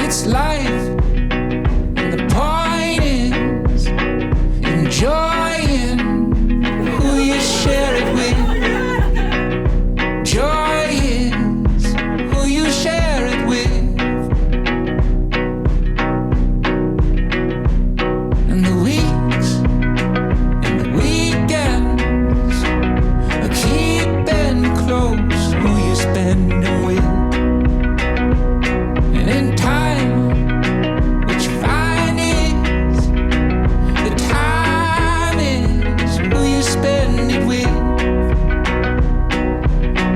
it's life. And the point is enjoying who you share it with. Joy is who you share it with. And the weeks and the weekends are keeping close who you spending with. And in time, what you find is the time is who you spend it with.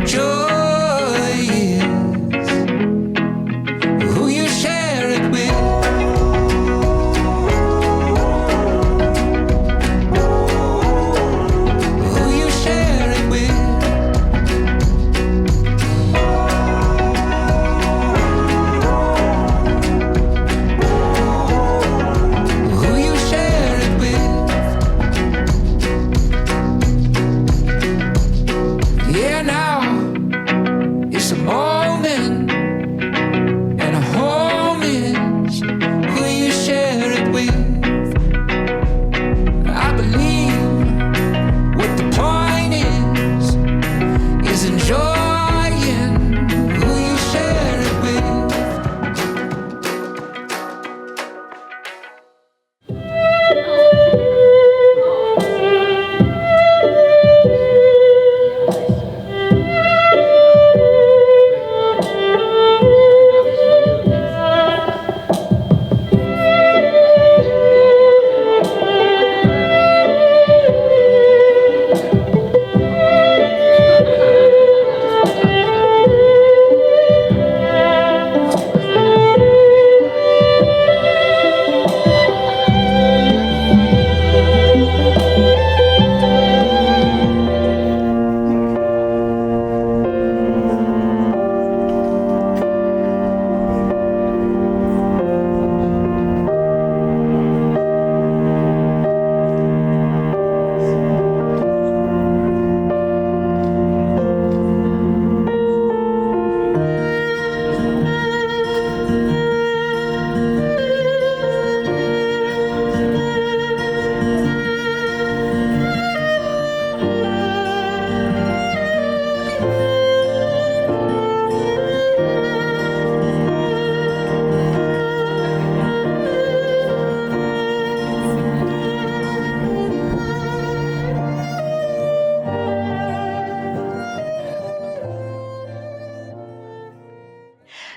Joy is who you share it with. Who you share it with. Who you share it with. Yeah, now it's a moment, and a home is who you share it with. I believe what the point is enjoying who you share it with.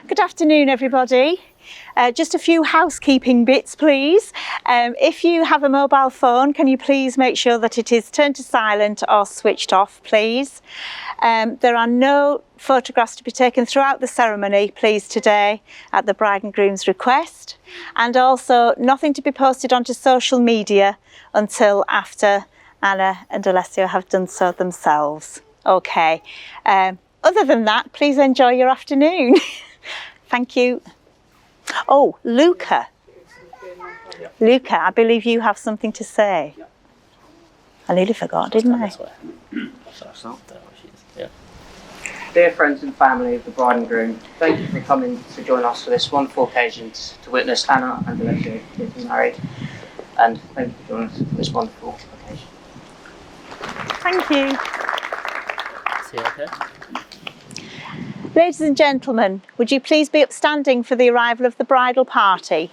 Good afternoon, everybody. Just a few housekeeping bits, please. If you have a mobile phone, can you please make sure that it is turned to silent or switched off, please. There are no photographs to be taken throughout the ceremony, please, today, at the bride and groom's request. And also nothing to be posted onto social media until after Anna and Alessio have done so themselves. Okay. Other than that, please enjoy your afternoon. Thank you. Oh, Luca. Luca, I believe you have something to say. I nearly forgot, didn't I? Dear friends and family of the bride and groom, thank you for coming to join us for this wonderful occasion to witness Anna and Alessio getting married. And thank you for joining us for this wonderful occasion. Thank you. Is he okay? Ladies and gentlemen, would you please be upstanding for the arrival of the bridal party?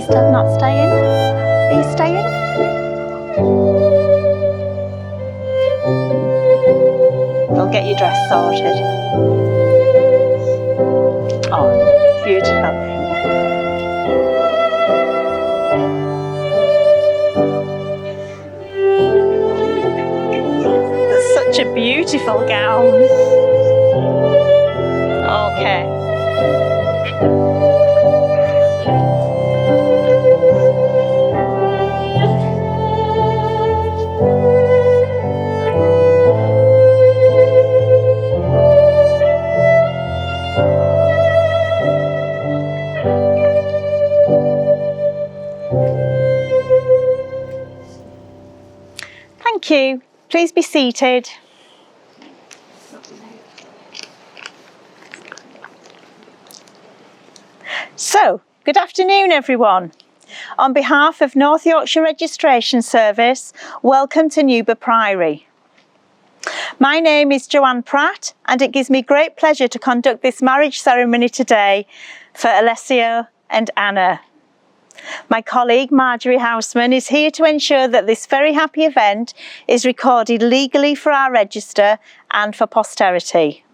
Is Dad not staying? Are you staying? We'll get your dress sorted. Oh, beautiful. That's such a beautiful gown. Okay. Thank you. Please be seated. So, good afternoon everyone. On behalf of North Yorkshire Registration Service, welcome to Newber Priory. My name is Joanne Pratt and it gives me great pleasure to conduct this marriage ceremony today for Alessio and Anna. My colleague Marjorie Houseman is here to ensure that this very happy event is recorded legally for our register and for posterity.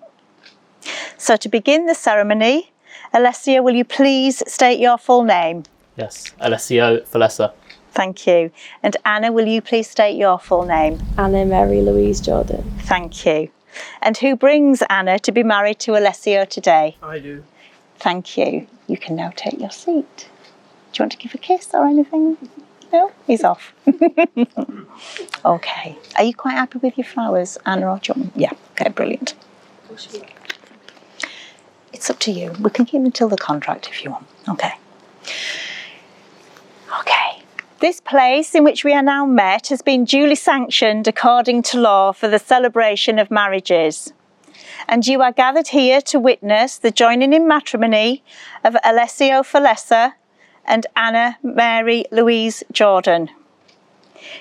So to begin the ceremony, Alessio, will you please state your full name? Yes, Alessio Filessa. Thank you. And Anna, will you please state your full name? Anna Mary Louise Jordan. Thank you. And who brings Anna to be married to Alessio today? I do. Thank you. You can now take your seat. Do you want to give a kiss or anything? No? He's off. Okay. Are you quite happy with your flowers, Anna or John? Yeah. Okay, brilliant. It's up to you. We can keep them until the contract if you want. Okay. Okay. This place in which we are now met has been duly sanctioned according to law for the celebration of marriages. And you are gathered here to witness the joining in matrimony of Alessio Filessa and Anna Mary Louise Jordan.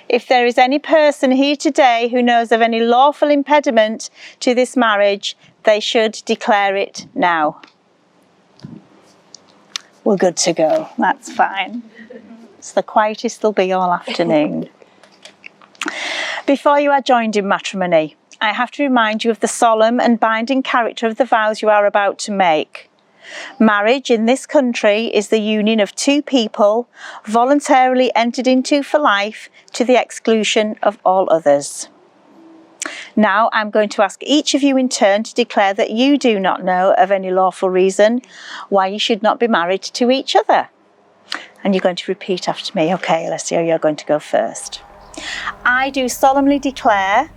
If there is any person here today who knows of any lawful impediment to this marriage, they should declare it now. We're good to go. That's fine. It's the quietest they'll be all afternoon. Before you are joined in matrimony, I have to remind you of the solemn and binding character of the vows you are about to make. Marriage in this country is the union of two people voluntarily entered into for life to the exclusion of all others. Now I'm going to ask each of you in turn to declare that you do not know of any lawful reason why you should not be married to each other. And you're going to repeat after me. Okay, Alessio, you're going to go first. I do solemnly declare.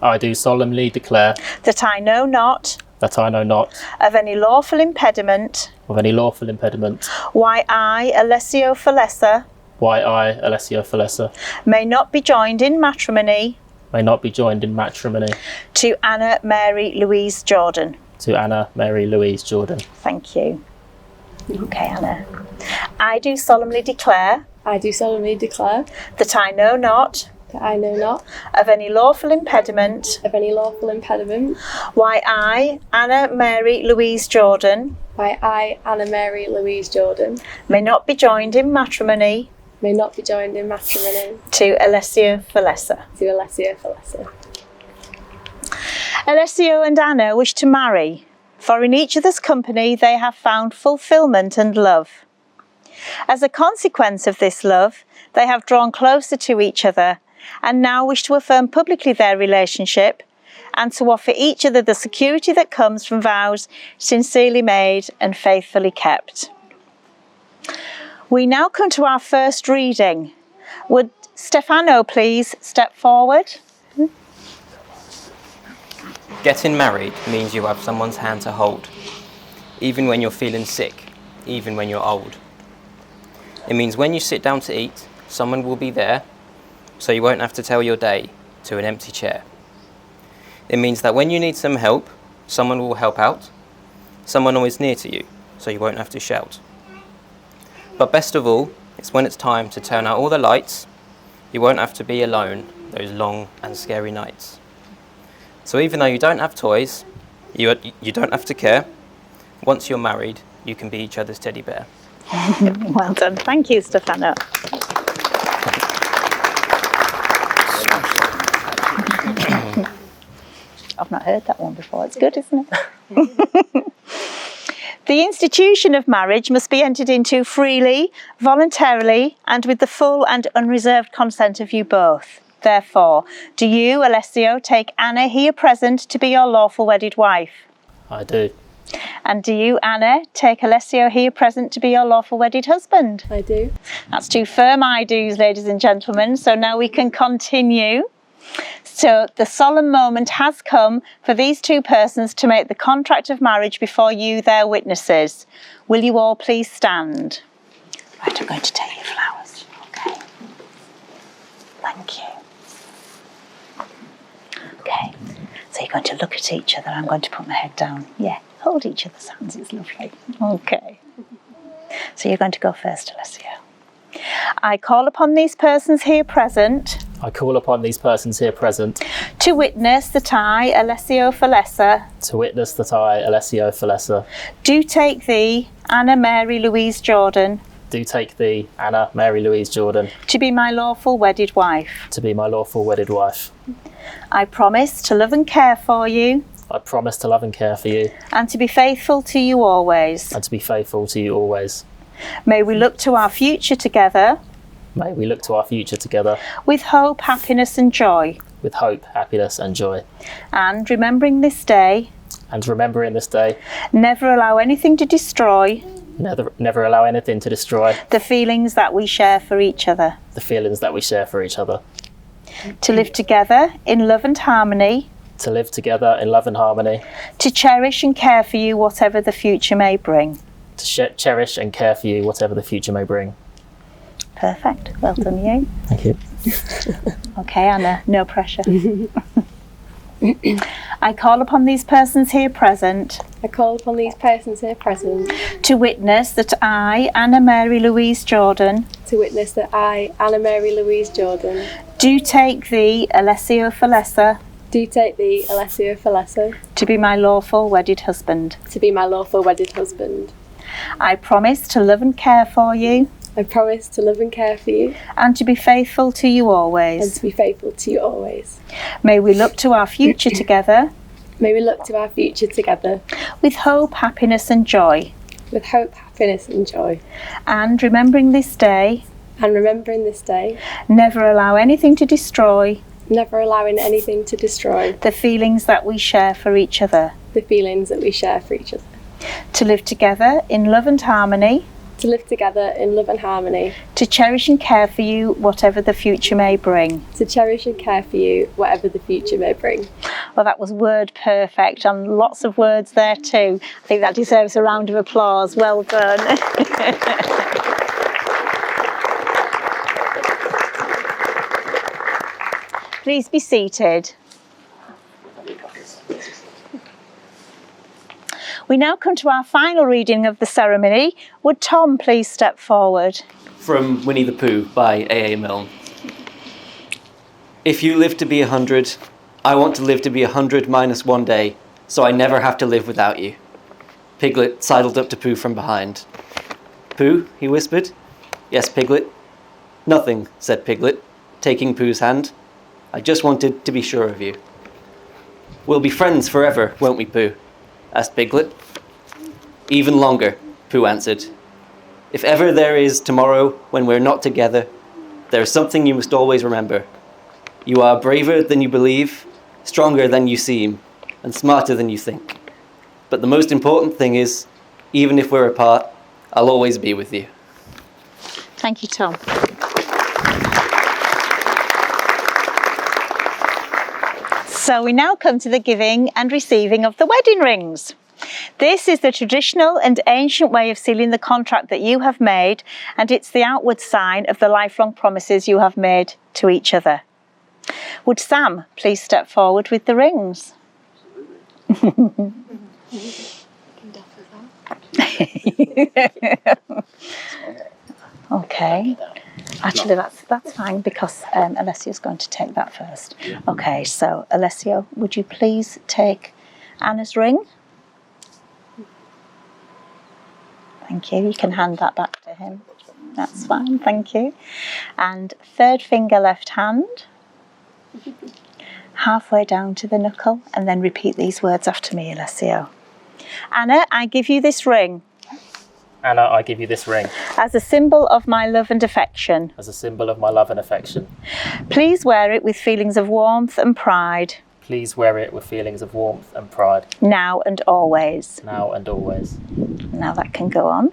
I do solemnly declare. That I know not. That I know not. Of any lawful impediment. Of any lawful impediment. Why I, Alessio Filessa. Why I, Alessio Filessa. May not be joined in matrimony. May not be joined in matrimony. To Anna Mary Louise Jordan. To Anna Mary Louise Jordan. Thank you. Okay, Anna. I do solemnly declare. I do solemnly declare. That I know not. That I know not. Of any lawful impediment. Of any lawful impediment. Why I, Anna Mary Louise Jordan. Why I, Anna Mary Louise Jordan. May not be joined in matrimony. May not be joined in matrimony. To Alessio Filessa. To Alessio Filessa. Alessio and Anna wish to marry, for in each other's company they have found fulfilment and love. As a consequence of this love, they have drawn closer to each other and now wish to affirm publicly their relationship and to offer each other the security that comes from vows sincerely made and faithfully kept. We now come to our first reading. Would Stefano please step forward? Getting married means you have someone's hand to hold, even when you're feeling sick, even when you're old. It means when you sit down to eat, someone will be there, so you won't have to tell your day to an empty chair. It means that when you need some help, someone will help out, someone always near to you, so you won't have to shout. But best of all, it's when it's time to turn out all the lights, you won't have to be alone those long and scary nights. So even though you don't have toys, you don't have to care. Once you're married, you can be each other's teddy bear. Well done. Thank you, Stefano. I've not heard that one before. It's good, isn't it? The institution of marriage must be entered into freely, voluntarily, and with the full and unreserved consent of you both. Therefore, do you, Alessio, take Anna here present to be your lawful wedded wife? I do. And do you, Anna, take Alessio here present to be your lawful wedded husband? I do. That's two firm I do's, ladies and gentlemen. So now we can continue. So the solemn moment has come for these two persons to make the contract of marriage before you, their witnesses. Will you all please stand? Right, I'm going to take your flowers. Okay. Thank you. Okay. So you're going to look at each other. I'm going to put my head down. Yeah, hold each other's hands. It's lovely. Okay. So you're going to go first, Alessio. I call upon these persons here present. I call upon these persons here present To witness that I, Alessio Falessa, to witness that I, Alessio Falessa, do take thee, Anna Mary Louise Jordan, do take thee, Anna Mary Louise Jordan, to be my lawful wedded wife. to be my lawful wedded wife. I promise to love and care for you, I promise to love and care for you, and to be faithful to you always. and to be faithful to you always. May we look to our future together May we look to our future together with hope, happiness and joy. with hope, happiness and joy. And remembering this day, And remembering this day, never allow anything to destroy never allow anything to destroy the feelings that we share for each other. the feelings that we share for each other. To live together in love and harmony, To live together in love and harmony, to cherish and care for you whatever the future may bring. to cherish and care for you whatever the future may bring. Perfect. Well done, you. Thank you. Okay, Anna, no pressure. I call upon these persons here present I call upon these persons here present to witness that I, Anna Mary Louise Jordan, to witness that I, Anna Mary Louise Jordan, do take thee, Alessio Falessa, do take thee, Alessio Falessa, to be my lawful wedded husband. to be my lawful wedded husband. I promise to love and care for you, I promise to love and care for you, and to be faithful to you and always. to be faithful to you always. May we look to our future together May we look to our future together with hope, happiness and joy. with hope, happiness and joy. And remembering this day, And remembering this day, never allow anything to destroy never allowing anything to destroy the feelings that we share for each other. the feelings that we share for each other. To live together in love and harmony, To live together in love and harmony, to cherish and care for you whatever the future may bring. to cherish and care for you whatever the future may bring. Well, that was word perfect, and lots of words there too. I think that deserves a round of applause. Well done. Please be seated. We now come to our final reading of the ceremony. Would Tom please step forward? From Winnie the Pooh by A.A. Milne. If you live to be 100, I want to live to be 100 minus 1 day, so I never have to live without you. Piglet sidled up to Pooh from behind. Pooh, he whispered. Yes, Piglet. Nothing, said Piglet, taking Pooh's hand. I just wanted to be sure of you. We'll be friends forever, won't we, Pooh? Asked Piglet. Even longer, Pooh answered. If ever there is tomorrow when we're not together, there is something you must always remember. You are braver than you believe, stronger than you seem, and smarter than you think. But the most important thing is, even if we're apart, I'll always be with you. Thank you, Tom. So we now come to the giving and receiving of the wedding rings. This is the traditional and ancient way of sealing the contract that you have made, and it's the outward sign of the lifelong promises you have made to each other. Would Sam please step forward with the rings? Okay. Actually, that's fine because Alessio's going to take that first. Okay, so Alessio, would you please take Anna's ring? Thank you. You can hand that back to him. That's fine, thank you. And third finger left hand, halfway down to the knuckle, and then repeat these words after me, Alessio. Anna, I give you this ring. Anna, I give you this ring. As a symbol of my love and affection. As a symbol of my love and affection. Please wear it with feelings of warmth and pride. Please wear it with feelings of warmth and pride. Now and always. Now and always. Now that can go on.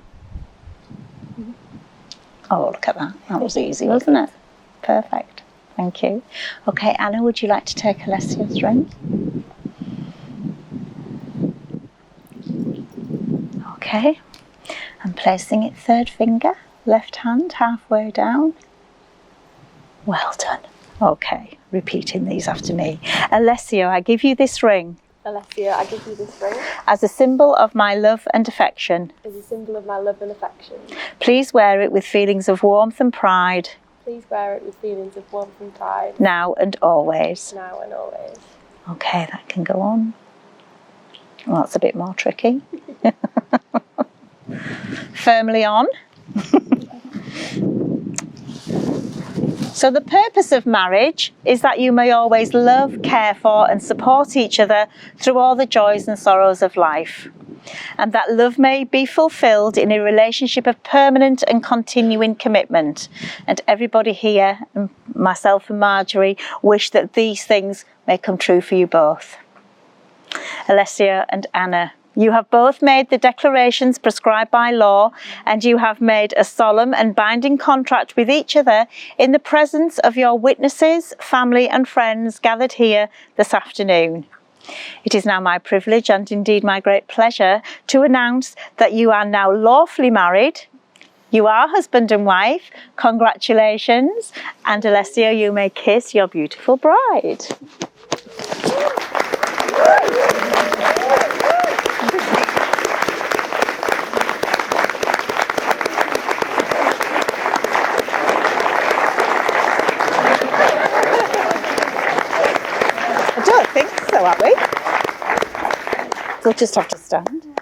Oh, look at that. That was easy, wasn't it? Perfect. Thank you. Okay, Anna, would you like to take Alessio's ring? Okay. I'm placing it third finger, left hand, halfway down. Well done. Okay, repeating these after me. Alessio, I give you this ring. Alessio, I give you this ring. As a symbol of my love and affection. As a symbol of my love and affection. Please wear it with feelings of warmth and pride. Please wear it with feelings of warmth and pride. Now and always. Now and always. Okay, that can go on. Well, that's a bit more tricky. Firmly on. So the purpose of marriage is that you may always love, care for and support each other through all the joys and sorrows of life. And that love may be fulfilled in a relationship of permanent and continuing commitment. And everybody here, myself and Marjorie, wish that these things may come true for you both. Alessio and Anna, you have both made the declarations prescribed by law, and you have made a solemn and binding contract with each other in the presence of your witnesses, family and friends gathered here this afternoon. It is now my privilege and indeed my great pleasure to announce that you are now lawfully married. You are husband and wife. Congratulations. And Alessio, you may kiss your beautiful bride. I don't think so, are we? We'll just have to stand.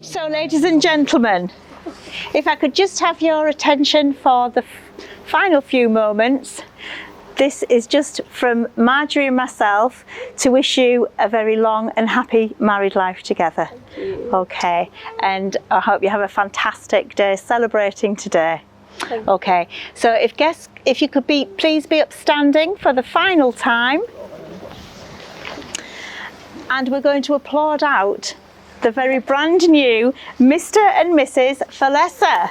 So, ladies and gentlemen, if I could just have your attention for the final few moments. This is just from Marjorie and myself to wish you a very long and happy married life together. Thank you. Okay, and I hope you have a fantastic day celebrating today. Thank you. Okay, so if you could please be upstanding for the final time. And we're going to applaud out the very brand new Mr. and Mrs. Falessa.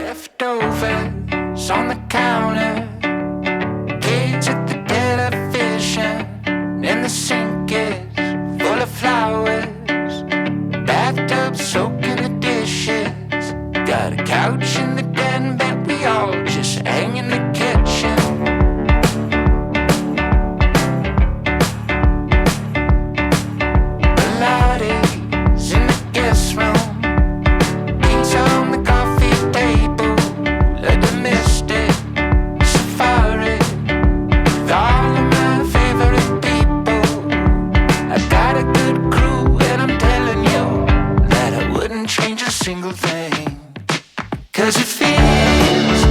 Leftovers on the counter, kids at the television, and the sink is full of flowers. Bathtub soaking the dishes. Got a couch in the den, bet we all just hang in the kitchen. Pilates in the guest room. Pizza on the coffee table. Let the mystic safari with all of my favorite people. I got a good crew, and I'm telling you that I wouldn't change a single thing. 'Cause it feels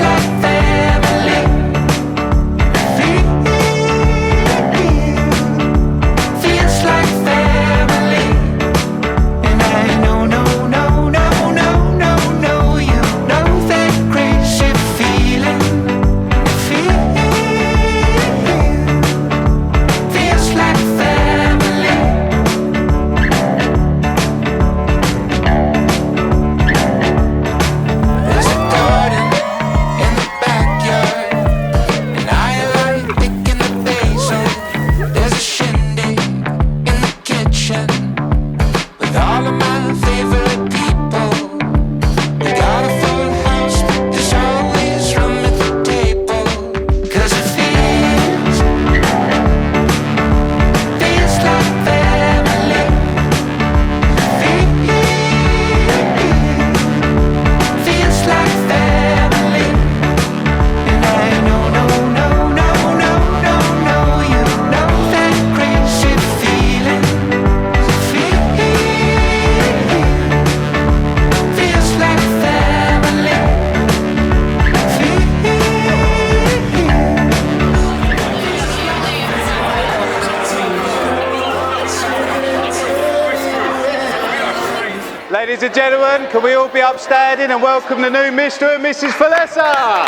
like family. Feels Ladies and gentlemen, can we all be upstanding and welcome the new Mr. and Mrs. Falessa?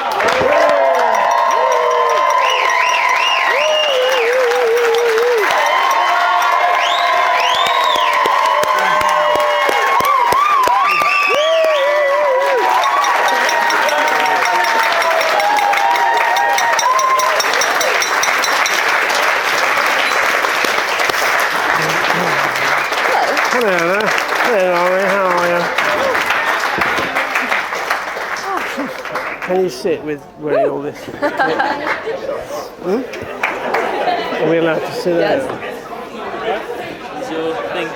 Hello, Anna. Hello, how are you? Can you sit with wearing all this? Are we allowed to sit there? Is your thing?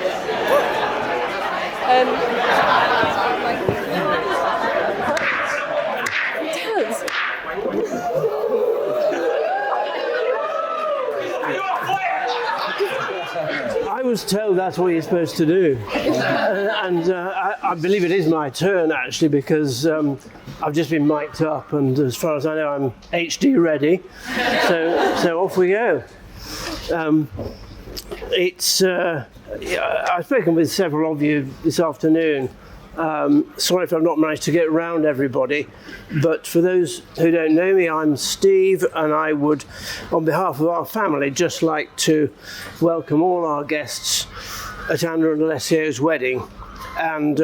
I was told that's what you're supposed to do, and I believe it is my turn actually, because I've just been mic'd up, and as far as I know, I'm HD ready. So off we go. I've spoken with several of you this afternoon. Sorry if I've not managed to get around everybody, but for those who don't know me, I'm Steve, and I would, on behalf of our family, just like to welcome all our guests at Anna and Alessio's wedding, and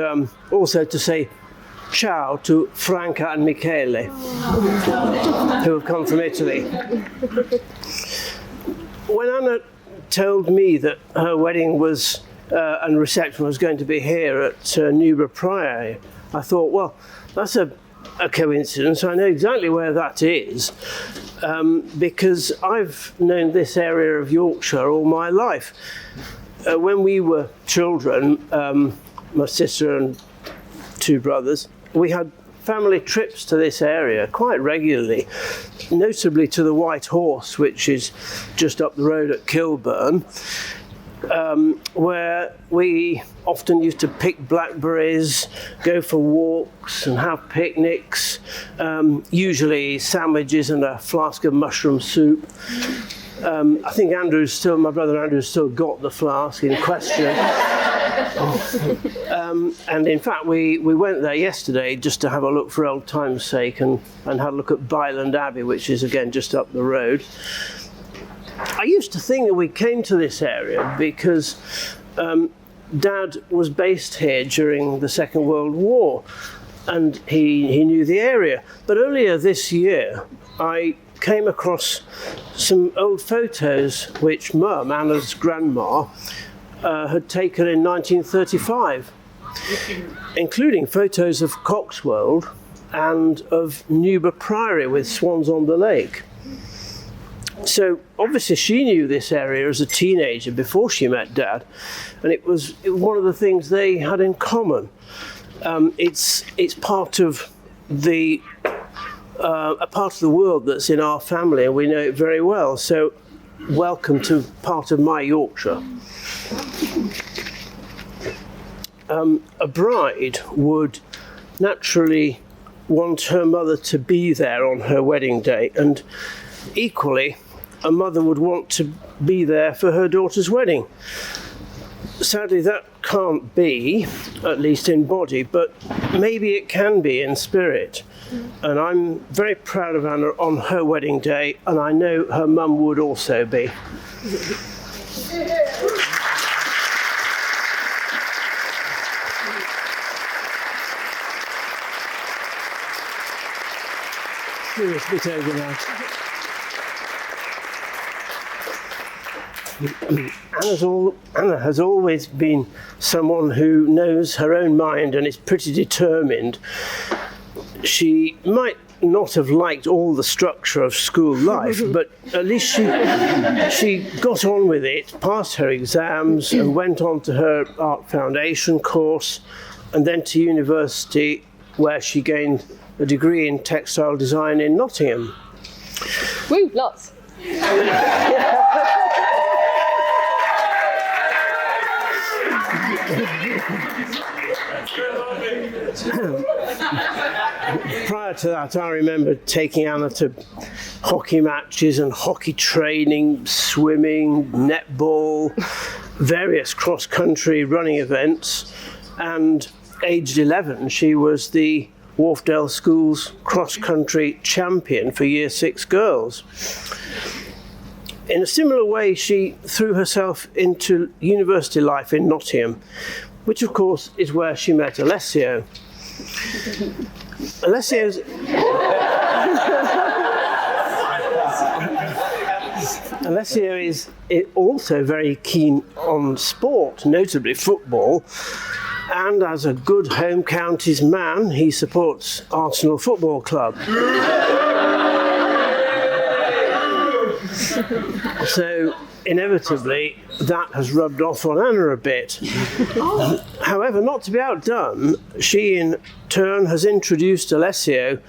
also to say ciao to Franca and Michele, who have come from Italy. When Anna told me that her wedding was and reception was going to be here at Newborough Priory, I thought, well, that's a coincidence. I know exactly where that is, because I've known this area of Yorkshire all my life. When we were children, my sister and two brothers, we had family trips to this area quite regularly, notably to the White Horse, which is just up the road at Kilburn, where we often used to pick blackberries, go for walks and have picnics, usually sandwiches and a flask of mushroom soup. I think my brother Andrew's still got the flask in question. And in fact, we went there yesterday just to have a look for old time's sake, and had a look at Byland Abbey, which is again just up the road. I used to think that we came to this area because Dad was based here during the Second World War, and he knew the area. But earlier this year, I came across some old photos which Mum, Anna's grandma, had taken in 1935, including photos of Coxwold and of Newborough Priory with swans on the lake. So obviously she knew this area as a teenager before she met Dad, and it was one of the things they had in common. It's part of a part of the world that's in our family, and we know it very well. So welcome to part of my Yorkshire. A bride would naturally want her mother to be there on her wedding day, and equally, a mother would want to be there for her daughter's wedding. Sadly, that can't be, at least in body, but maybe it can be in spirit. And I'm very proud of Anna on her wedding day, and I know her mum would also be. Serious bit over now. Anna has always been someone who knows her own mind and is pretty determined. She might not have liked all the structure of school life, but at least she got on with it, passed her exams, and went on to her Art Foundation course, and then to university, where she gained a degree in textile design in Nottingham. Woo, lots. Prior to that, I remember taking Anna to hockey matches and hockey training, swimming, netball, various cross-country running events, and aged 11, she was the Wharfdale School's cross-country champion for Year 6 girls. In a similar way, she threw herself into university life in Nottingham, which of course is where she met Alessio. Alessio is also very keen on sport, notably football, and as a good home counties man, he supports Arsenal Football Club. So, inevitably, that has rubbed off on Anna a bit. However, not to be outdone, she in turn has introduced Alessio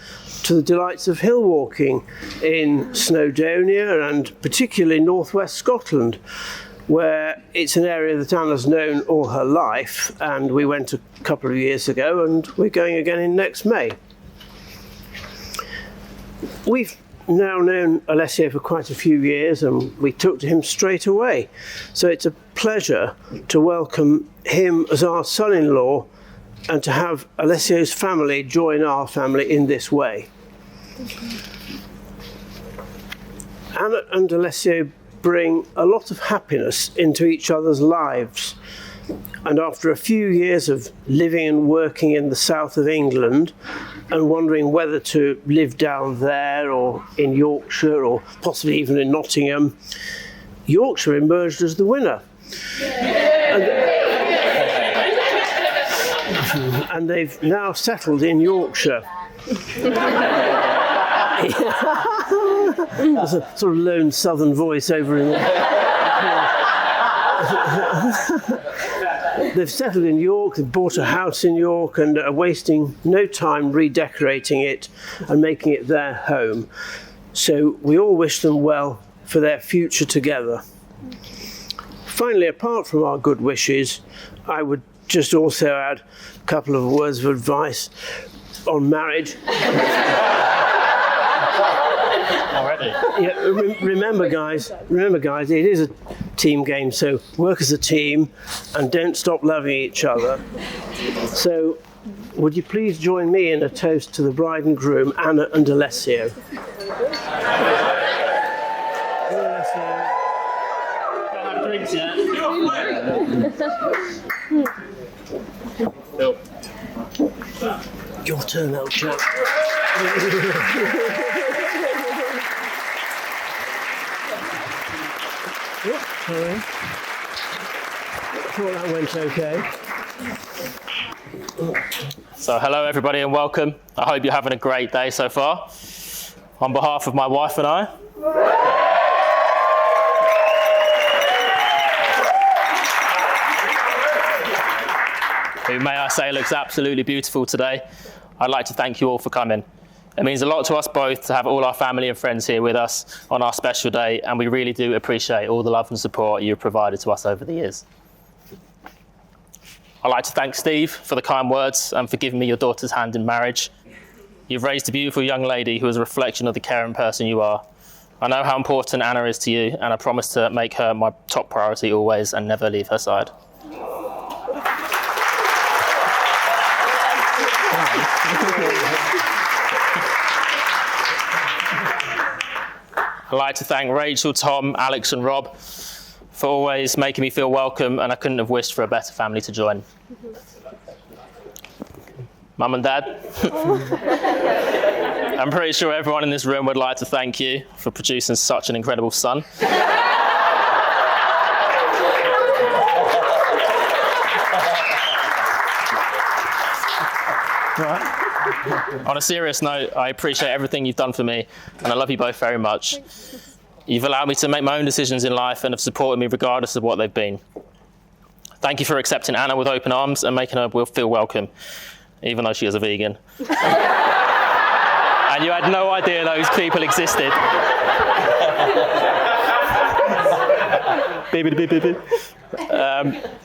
to the delights of hill walking in Snowdonia and particularly northwest Scotland, where it's an area that Anna's known all her life, and we went a couple of years ago and we're going again in next May. We've now known Alessio for quite a few years and we took to him straight away. So it's a pleasure to welcome him as our son-in-law and to have Alessio's family join our family in this way. Anna and Alessio bring a lot of happiness into each other's lives. And after a few years of living and working in the south of England and wondering whether to live down there or in Yorkshire or possibly even in Nottingham, Yorkshire emerged as the winner. And they've now settled in Yorkshire. There's a sort of lone southern voice over in They've settled in York, they've bought a house in York and are wasting no time redecorating it and making it their home. So we all wish them well for their future together. Finally, apart from our good wishes, I would just also add a couple of words of advice on marriage. Already? Yeah, remember guys, it is a team game, so work as a team and don't stop loving each other. So would you please join me in a toast to the bride and groom, Anna and Alessio. Drinks yet? Your turn, old chap. Sorry. Thought that went okay. So hello everybody and welcome. I hope you're having a great day so far. On behalf of my wife and I, who may I say looks absolutely beautiful today, I'd like to thank you all for coming. It means a lot to us both to have all our family and friends here with us on our special day, and we really do appreciate all the love and support you've provided to us over the years. I'd like to thank Steve for the kind words and for giving me your daughter's hand in marriage. You've raised a beautiful young lady who is a reflection of the caring person you are. I know how important Anna is to you, and I promise to make her my top priority always and never leave her side. I'd like to thank Rachel, Tom, Alex and Rob for always making me feel welcome, and I couldn't have wished for a better family to join. Mum and Dad, I'm pretty sure everyone in this room would like to thank you for producing such an incredible son. On a serious note, I appreciate everything you've done for me, and I love you both very much. You've allowed me to make my own decisions in life and have supported me regardless of what they've been. Thank you for accepting Anna with open arms and making her feel welcome, even though she is a vegan. And you had no idea those people existed.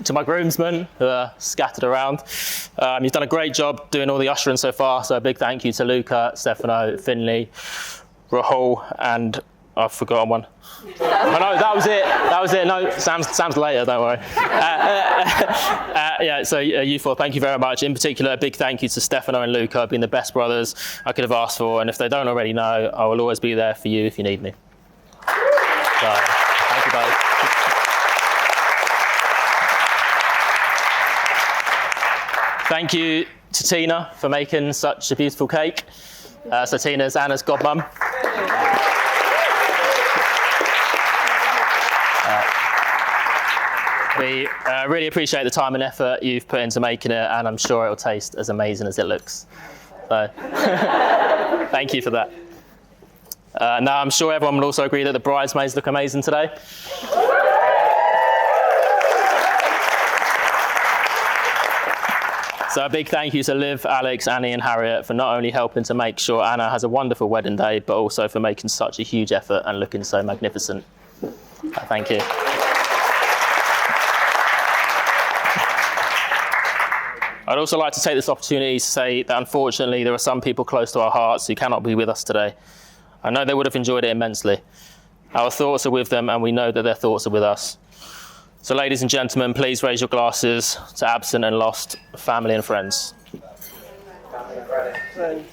To my groomsmen who are scattered around, you've done a great job doing all the ushering so far, so a big thank you to Luca, Stefano, Finley, Rahul and I've forgotten one. Oh no, that was it. No, Sam's later, don't worry. So you four, thank you very much. In particular, a big thank you to Stefano and Luca, being the best brothers I could have asked for. And if they don't already know, I will always be there for you if you need me. So, thank you both. Thank you to Tina for making such a beautiful cake. So Tina's Anna's godmum. We really appreciate the time and effort you've put into making it, and I'm sure it'll taste as amazing as it looks. So, thank you for that. Now, I'm sure everyone will also agree that the bridesmaids look amazing today. So a big thank you to Liv, Alex, Annie and Harriet for not only helping to make sure Anna has a wonderful wedding day, but also for making such a huge effort and looking so magnificent. Thank you. I'd also like to take this opportunity to say that unfortunately there are some people close to our hearts who cannot be with us today. I know they would have enjoyed it immensely. Our thoughts are with them and we know that their thoughts are with us. So ladies and gentlemen, please raise your glasses to absent and lost family and friends. Can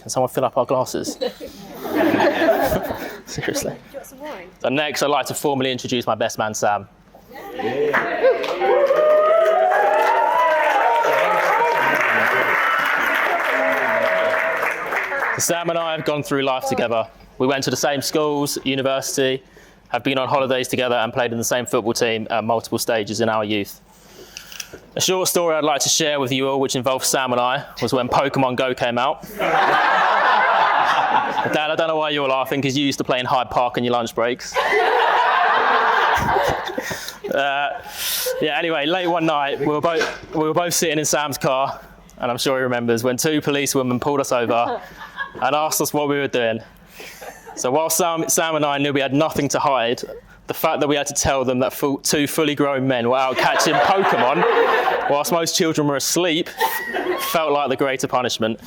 someone fill up our glasses? Seriously. So next I'd like to formally introduce my best man, Sam. Sam and I have gone through life together. We went to the same schools, university, have been on holidays together and played in the same football team at multiple stages in our youth. A short story I'd like to share with you all, which involves Sam and I, was when Pokemon Go came out. Dad, I don't know why you're laughing, because you used to play in Hyde Park on your lunch breaks. Anyway, late one night, we were both sitting in Sam's car, and I'm sure he remembers, when two policewomen pulled us over and asked us what we were doing. So while Sam and I knew we had nothing to hide, the fact that we had to tell them that two fully grown men were out catching Pokemon whilst most children were asleep felt like the greater punishment.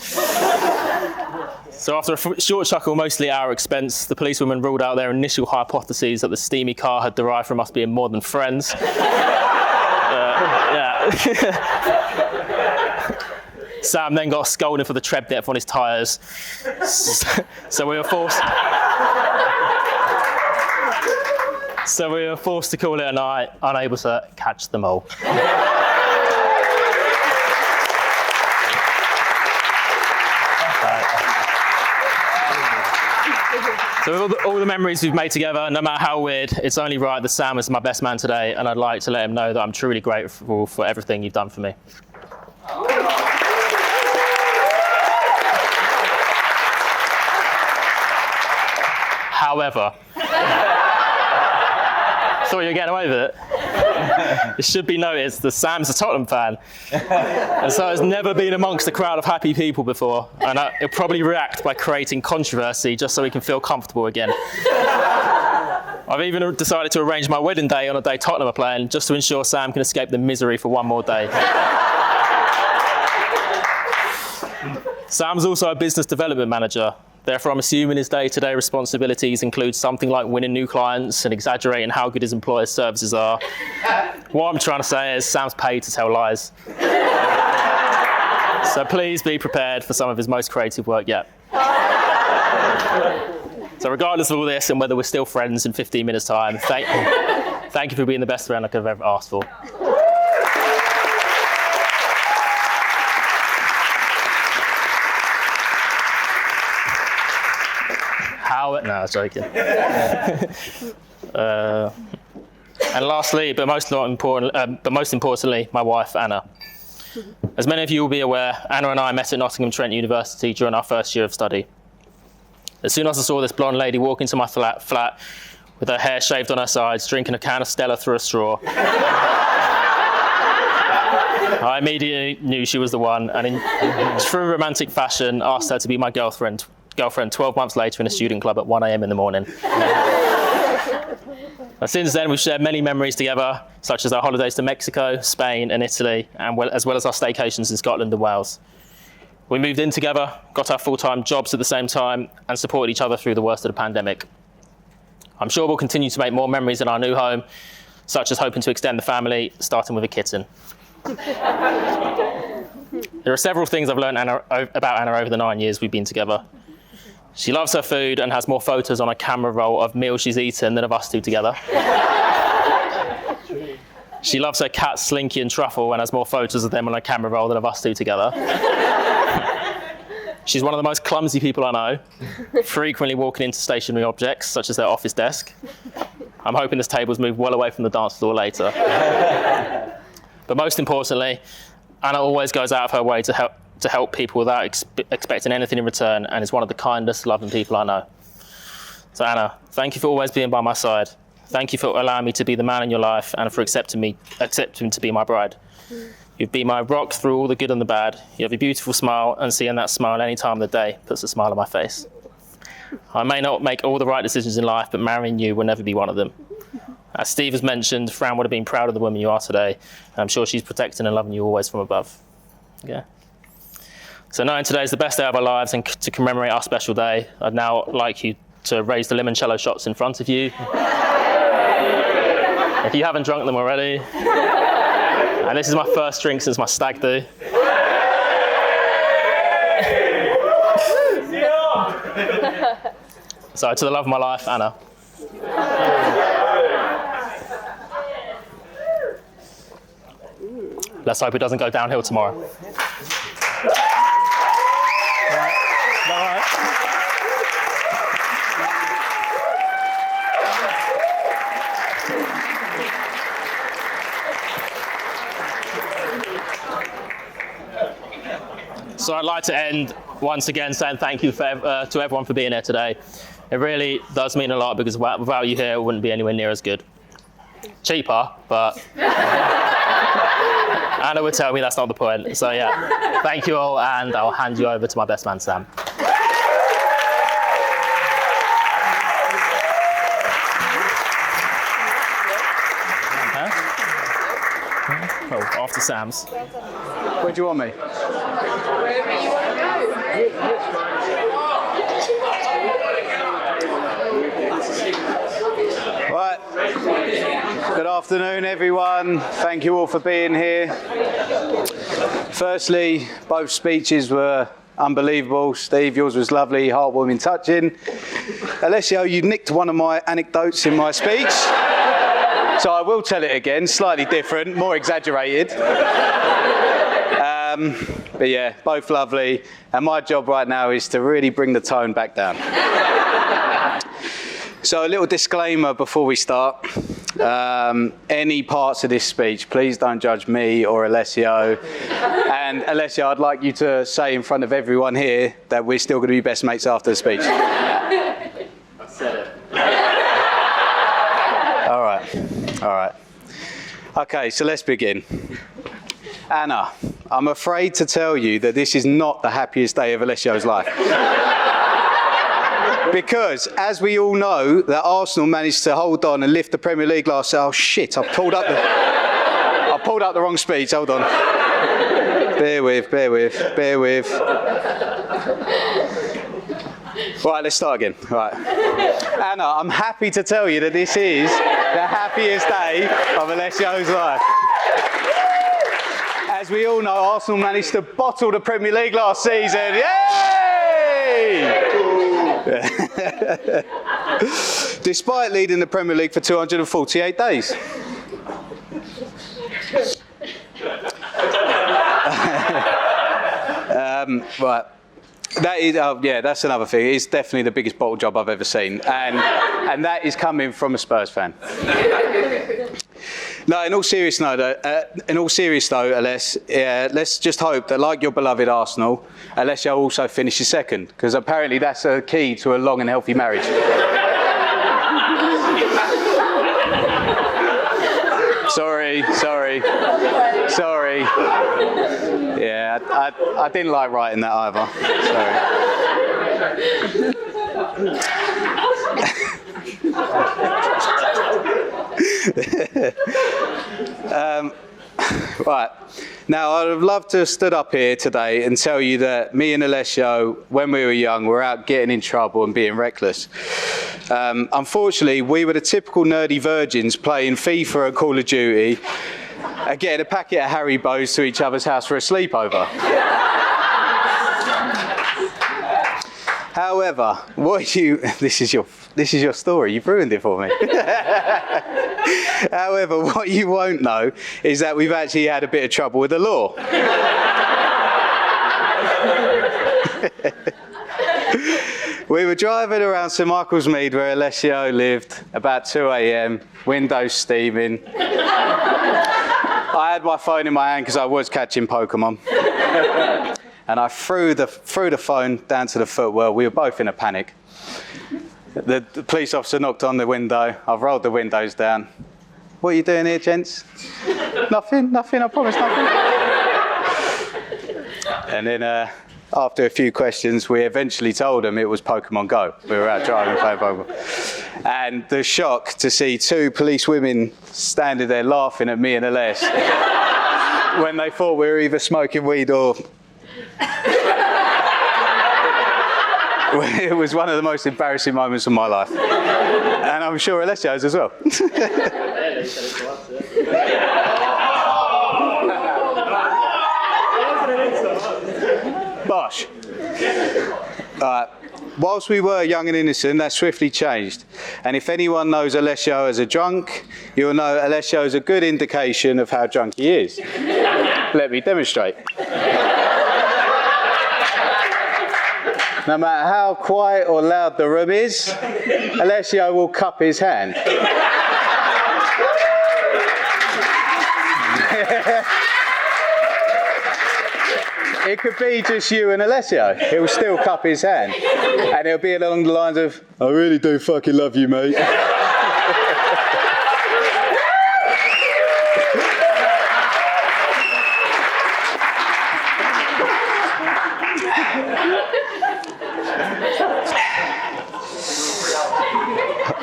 So after a short chuckle, mostly at our expense, the policewomen ruled out their initial hypotheses that the steamy car had derived from us being more than friends. Sam then got scolded for the tread depth on his tyres. So we were forced to call it a night, unable to catch them all. So with all the memories we've made together, no matter how weird, it's only right that Sam is my best man today, and I'd like to let him know that I'm truly grateful for everything you've done for me. However, thought you were getting away with it. It should be noticed that Sam's a Tottenham fan, and so has never been amongst a crowd of happy people before, and he'll probably react by creating controversy just so he can feel comfortable again. I've even decided to arrange my wedding day on a day Tottenham are playing, just to ensure Sam can escape the misery for one more day. Sam's also a business development manager. Therefore, I'm assuming his day-to-day responsibilities include something like winning new clients and exaggerating how good his employers' services are. What I'm trying to say is Sam's paid to tell lies. So please be prepared for some of his most creative work yet. So regardless of all this and whether we're still friends in 15 minutes' time, thank you for being the best friend I could have ever asked for. No, I was joking. And lastly, but most importantly, my wife, Anna. As many of you will be aware, Anna and I met at Nottingham Trent University during our first year of study. As soon as I saw this blonde lady walk into my flat with her hair shaved on her sides, drinking a can of Stella through a straw, I immediately knew she was the one, and in true romantic fashion, asked her to be my girlfriend 12 months later in a student club at 1 a.m. in the morning. Since then, we've shared many memories together, such as our holidays to Mexico, Spain and Italy, and as well as our staycations in Scotland and Wales. We moved in together, got our full-time jobs at the same time, and supported each other through the worst of the pandemic. I'm sure we'll continue to make more memories in our new home, such as hoping to extend the family, starting with a kitten. There are several things I've learned about Anna over the 9 years we've been together. She loves her food and has more photos on a camera roll of meals she's eaten than of us two together. She loves her cats Slinky and Truffle and has more photos of them on a camera roll than of us two together. She's one of the most clumsy people I know, frequently walking into stationary objects, such as their office desk. I'm hoping this table's moved well away from the dance floor later. But most importantly, Anna always goes out of her way to help people without expecting anything in return, and is one of the kindest, loving people I know. So Anna, thank you for always being by my side. Thank you for allowing me to be the man in your life and for accepting to be my bride. You've been my rock through all the good and the bad. You have a beautiful smile, and seeing that smile any time of the day puts a smile on my face. I may not make all the right decisions in life, but marrying you will never be one of them. As Steve has mentioned, Fran would have been proud of the woman you are today, and I'm sure she's protecting and loving you always from above. Yeah. So knowing today is the best day of our lives, and to commemorate our special day, I'd now like you to raise the limoncello shots in front of you. If you haven't drunk them already. And this is my first drink since my stag do. So to the love of my life, Anna. Let's hope it doesn't go downhill tomorrow. So I'd like to end once again saying thank you to everyone for being here today. It really does mean a lot, because without you here, it wouldn't be anywhere near as good. Cheaper, but Anna would tell me that's not the point. So yeah, thank you all, and I'll hand you over to my best man, Sam. Oh, after Sam's. Where do you want me? Right. Good afternoon, everyone. Thank you all for being here. Firstly, both speeches were unbelievable. Steve, yours was lovely, heartwarming, touching. Alessio, you nicked one of my anecdotes in my speech. So I will tell it again, slightly different, more exaggerated. But yeah, both lovely. And my job right now is to really bring the tone back down. So a little disclaimer before we start. Any parts of this speech, please don't judge me or Alessio. And Alessio, I'd like you to say in front of everyone here that we're still going to be best mates after the speech. I said it. All right. Okay, so let's begin. Anna, I'm afraid to tell you that this is not the happiest day of Alessio's life. Because, as we all know, that Arsenal managed to hold on and lift the Premier League last... Oh, shit, I pulled up the wrong speech, hold on. Bear with. Right, let's start again. Right. Anna, I'm happy to tell you that this is the happiest day of Alessio's life. As we all know, Arsenal managed to bottle the Premier League last season. Yay! Despite leading the Premier League for 248 days. Right. That is, that's another thing. It's definitely the biggest bottle job I've ever seen, and that is coming from a Spurs fan. No, in all seriousness though, Aless, let's just hope that, like your beloved Arsenal, Alessio also finishes second, because apparently that's a key to a long and healthy marriage. Sorry. Yeah, I didn't like writing that either. Sorry. Right. Now, I'd have loved to have stood up here today and tell you that me and Alessio, when we were young, were out getting in trouble and being reckless. Unfortunately, we were the typical nerdy virgins playing FIFA and Call of Duty, getting a packet of Haribos to each other's house for a sleepover. However, this is your story. You've ruined it for me. However, what you won't know is that we've actually had a bit of trouble with the law. We were driving around St Michael's Mead where Alessio lived about 2 a.m, windows steaming. I had my phone in my hand because I was catching Pokemon. And I threw the phone down to the footwell. We were both in a panic. The police officer knocked on the window. I've rolled the windows down. What are you doing here, gents? Nothing, I promise, nothing. And then after a few questions, we eventually told them it was Pokemon Go. We were out driving playing Pokemon. And the shock to see 2 police women standing there laughing at me and Aless when they thought we were either smoking weed or... It was one of the most embarrassing moments of my life. And I'm sure Alessio's as well. Bosh. Whilst we were young and innocent, that swiftly changed. And if anyone knows Alessio as a drunk, you'll know Alessio is a good indication of how drunk he is. Let me demonstrate. No matter how quiet or loud the room is, Alessio will cup his hand. It could be just you and Alessio. He'll still cup his hand. And it'll be along the lines of, I really do fucking love you, mate.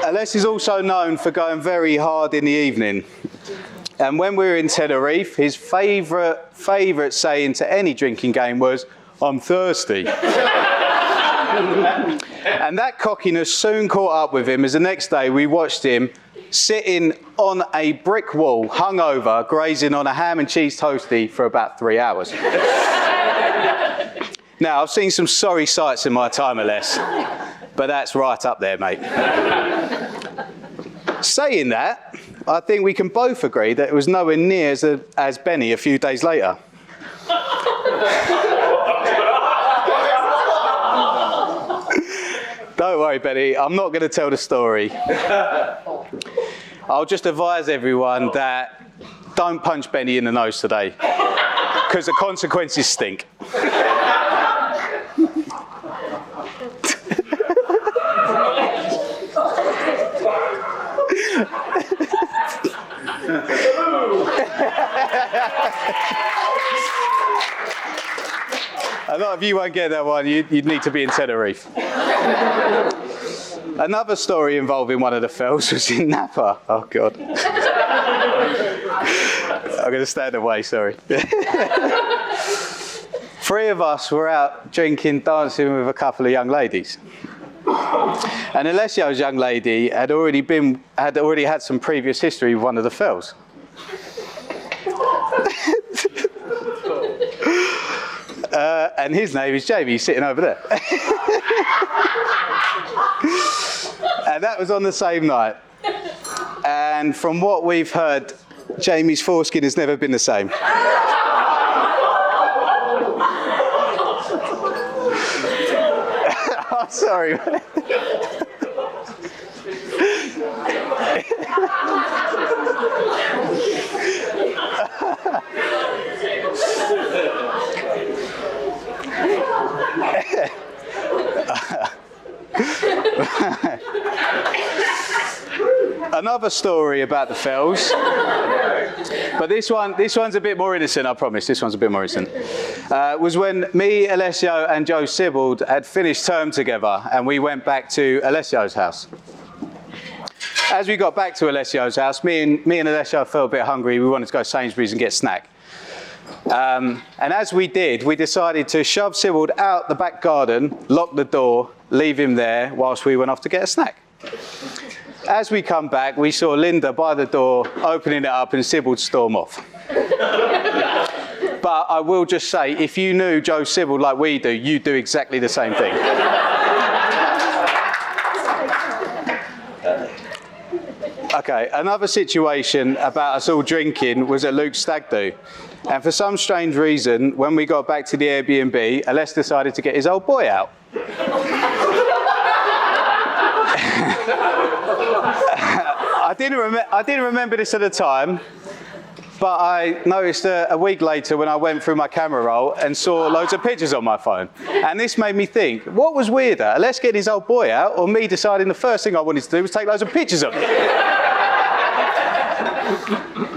Aless is also known for going very hard in the evening. And when we were in Tenerife, his favourite saying to any drinking game was, I'm thirsty. And that cockiness soon caught up with him as the next day we watched him sitting on a brick wall, hungover, grazing on a ham and cheese toastie for about 3 hours. Now, I've seen some sorry sights in my time, Aless, but that's right up there, mate. Saying that, I think we can both agree that it was nowhere near as Benny a few days later. Don't worry, Benny, I'm not going to tell the story. I'll just advise everyone that don't punch Benny in the nose today, because the consequences stink. A lot of you won't get that one. You'd need to be in Tenerife. Another story involving one of the fells was in Napa. Oh, God. I'm going to stand away, sorry. 3 of us were out drinking, dancing with a couple of young ladies. And Alessio's young lady had already had some previous history with one of the fells. And his name is Jamie, he's sitting over there. And that was on the same night. And from what we've heard, Jamie's foreskin has never been the same. Oh, sorry. Another story about the fells, but this one's a bit more innocent, I promise. This one's a bit more innocent. Was when me, Alessio, and Joe Sibbald had finished term together, and we went back to Alessio's house. as we got back to Alessio's house, me and Alessio felt a bit hungry. We wanted to go to Sainsbury's and get a snack. And as we did, we decided to shove Sybil out the back garden, lock the door, leave him there whilst we went off to get a snack. As we come back, we saw Linda by the door, opening it up, and Sybil storm off. But I will just say, if you knew Joe Sybil like we do, you'd do exactly the same thing. Okay, another situation about us all drinking was at Luke's stag do. And for some strange reason, when we got back to the Airbnb, Alessio decided to get his old boy out. I didn't remember this at the time, but I noticed a week later when I went through my camera roll and saw loads of pictures on my phone. And this made me think, what was weirder, Alessio getting his old boy out, or me deciding the first thing I wanted to do was take loads of pictures of him?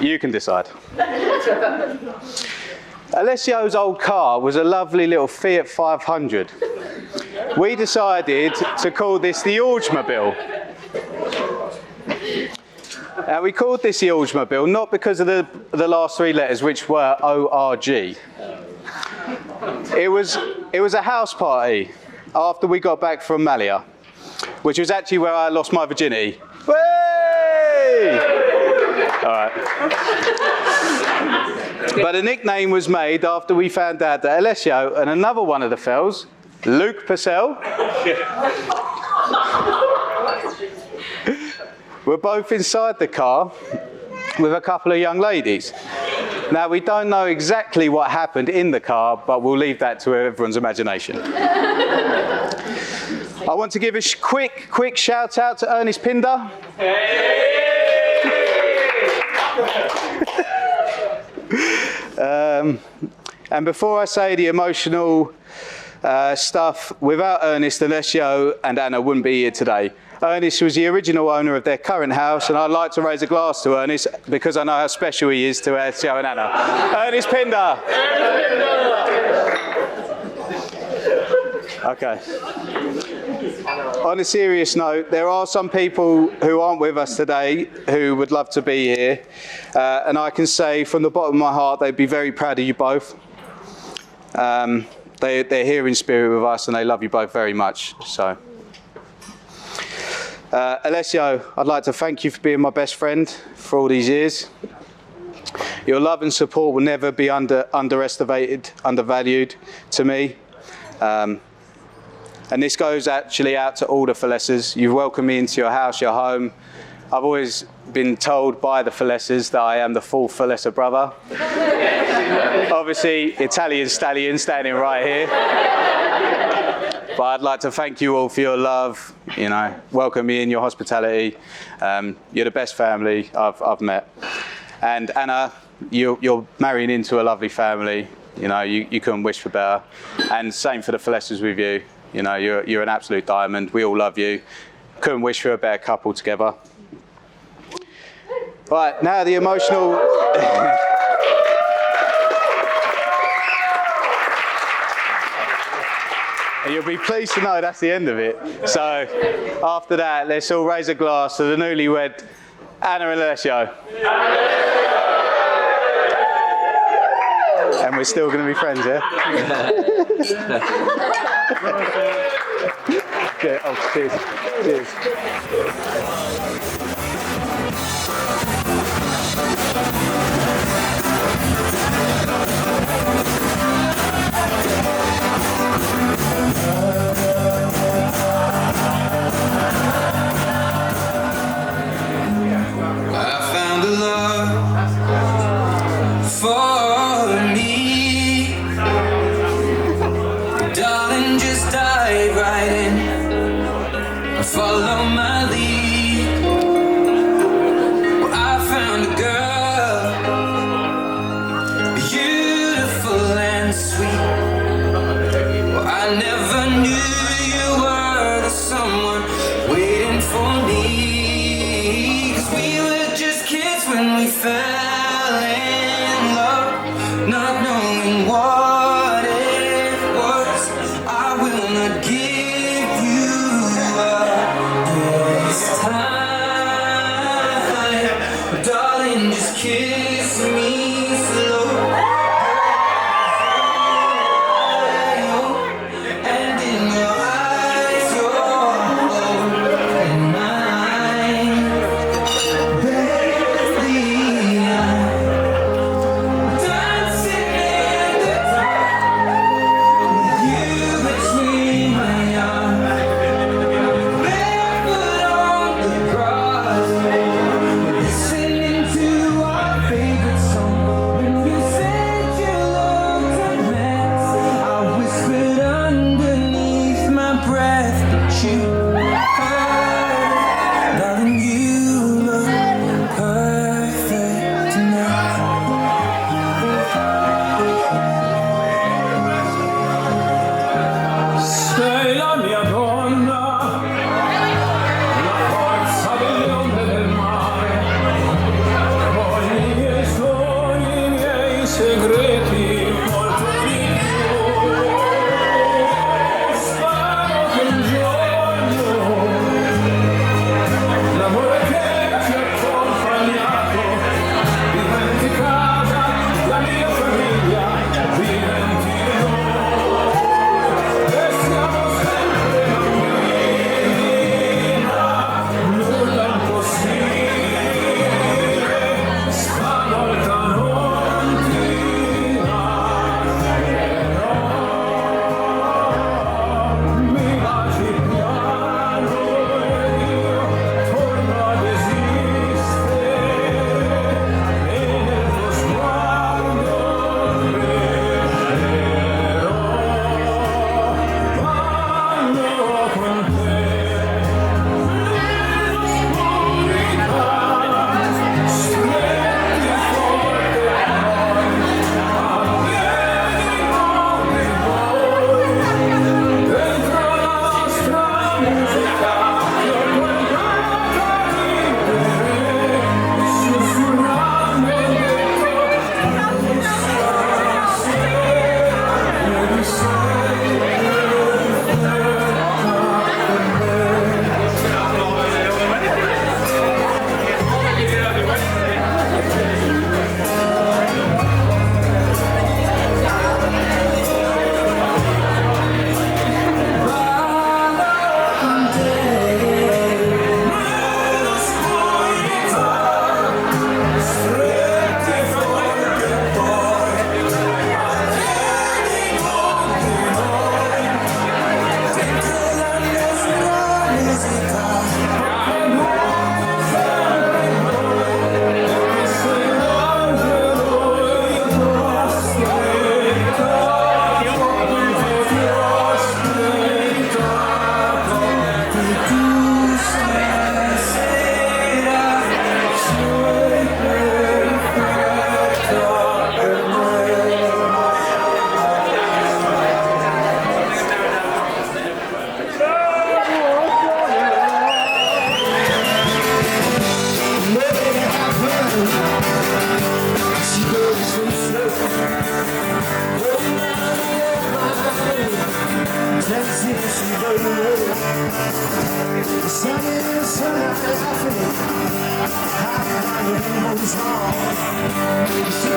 You can decide. Alessio's old car was a lovely little Fiat 500. We decided to call this the Oldsmobile. And we called this the Oldsmobile not because of the last three letters, which were O-R-G. It was a house party after we got back from Malia, which was actually where I lost my virginity. Whey! All right. But a nickname was made after we found out that Alessio and another one of the fells, Luke Purcell, were both inside the car with a couple of young ladies. Now, we don't know exactly what happened in the car, but we'll leave that to everyone's imagination. I want to give a quick shout out to Ernest Pinder. And before I say the emotional stuff, without Ernest, Alessio and Anna wouldn't be here today. Ernest was the original owner of their current house, and I'd like to raise a glass to Ernest because I know how special he is to Alessio and Anna. Ernest Pinder! Okay. On a serious note, there are some people who aren't with us today who would love to be here, and I can say from the bottom of my heart they'd be very proud of you both. They're here in spirit with us, and they love you both very much. So, Alessio, I'd like to thank you for being my best friend for all these years. Your love and support will never be underestimated, undervalued to me. And this goes actually out to all the Falessas. You've welcomed me into your house, your home. I've always been told by the Falessas that I am the full Falessa brother. Obviously, Italian stallion standing right here. But I'd like to thank you all for your love, you know, welcome me in your hospitality. You're the best family I've met. And Anna, you're marrying into a lovely family. You know, you couldn't wish for better. And same for the Falessas with you. You know, you're an absolute diamond. We all love you. Couldn't wish for a better couple together. Right, now the emotional... You'll be pleased to know that's the end of it. So, after that, let's all raise a glass to the newlywed Anna and Alessio. And we're still going to be friends, yeah? Okay, oh, cheers. Cheers. I found a love for me. Darling, just dive right in. Follow my lead. Well, I found a girl, beautiful and sweet. Well, I never knew you were the someone waiting for me. 'Cause we were just kids when we fell in love.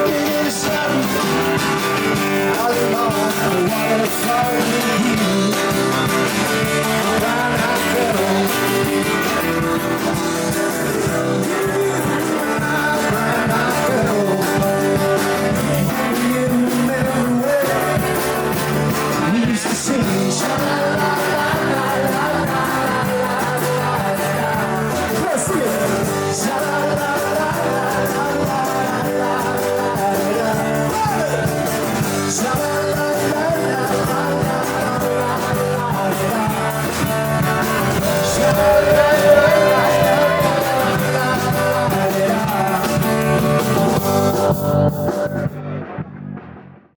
in the sun, all alone, I wanna